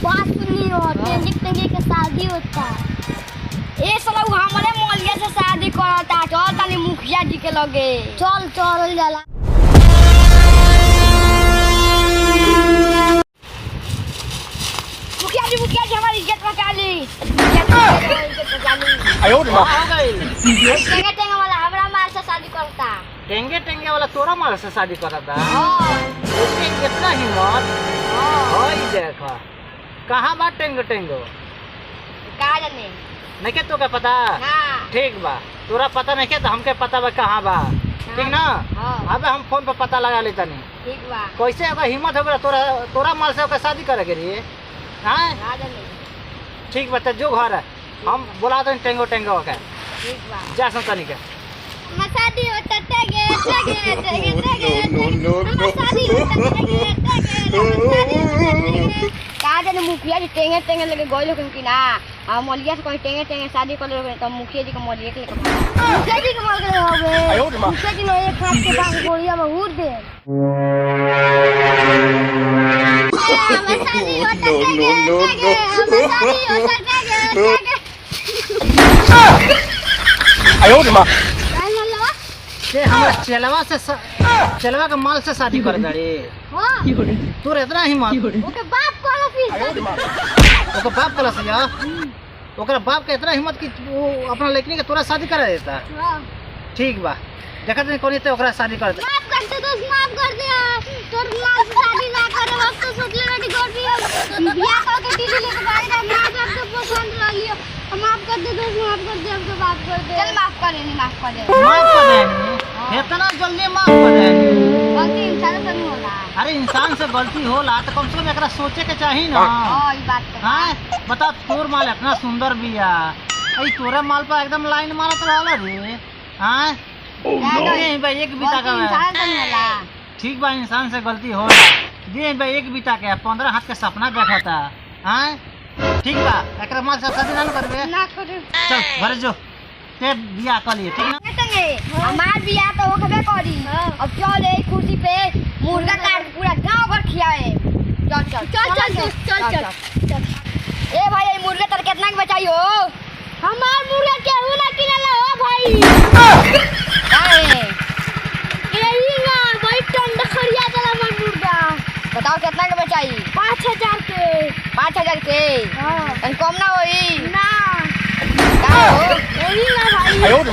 बात सुनी हो, टेंगे के शादी होता। ए साला हमारे मौलिया से शादी करता। चल तनी मुखिया जी के लगे। चल चल जाला। मुखिया जी हमारी इज्जत बचा ली। आयो रे टेंगे वाला हमरा माल से शादी करता। टेंगे वाला तोरा माल से शादी करता। हां उसके कितना हिम्मत। होई देख कहां बा टेंगो का जाने नहीं के तो का पता। हां ठीक बा तोरा पता नहीं के तो हमके पता बा कहां बा। ठीक ना। अबे हम फोन पे पता लगा लेता नहीं। ठीक बा कैसे अगर हिम्मत हो गया तोरा माल से शादी करे के लिए। हां ठीक बा जो घर है हम बुला दो टेंगो का। ठीक बा जा संतानी के शादी होता टेंगे शादी होता का जाने मुखिया जी टेंगे लेके गइलो कि ना। हम मौलिया से कोई टेंगे शादी कर ले तो मुखिया जी के मौलिया के लेके मुखिया जी के मौलिया होवे। मुखिया जी ने एक हाथ के पास गोलियां में उड़ दे। शादी होता आयो रे मां से हमरा चलवा के माल से शादी कर दे। हां तोर इतना हिम्मत ओके बाप को फिर ओकर बाप कला से जा ओकर बाप के इतना हिम्मत कि वो अपना लड़की के तोरा शादी करा देता। हां ठीक बा देखत नहीं कोनी ते ओकरा शादी कर दे। माफ कर दे दोस्त माफ कर दे। तोर मां शादी ना करे वक्त तो सोच ले रेडी कर दियो बियाह करके टीवी लेके भाग जा। ना जब तो पसंद रह लियो माफ कर दे दोस्त माफ कर दे। हमको माफ कर दे। चल माफ कर दे माफ कर दे इतना जल्दी माफ कर दे। गलती इंसान से नहीं होला। अरे इंसान से गलती होला तो कम से कम एकरा सोचे के चाहिए ना। हां ई बात तो हां बता तोर माल इतना सुंदर बिया ई तोरे माल पर एकदम लाइन मारत रहला रे। हां नहीं भाई एक बीता का इंसान से नहीं होला। ठीक बा इंसान से गलती होला दे भाई एक बीता के 15 हाथ के सपना देखा था। हां ठीक बा एकरा माल से शादी ना करबे ना करे। चल घर जो ते बियाह कर लिए। ठीक ना टेंगे हमार बियाह तो होखबे करी। अब चल ए कुर्सी पे मुर्गा काट पूरा गांव भर खियाए। चल ए भाई ये मुर्गा तर कितना के बचाइयो। हमार मुर्गा केहू ना किनला हो भाई। काहे यही ना भाई टंड खरिया चला मन मुर्गा। बताओ कितना के बचाई। 5000 के 5000 के। हां कम ना होई ना का हो यही ना भाई।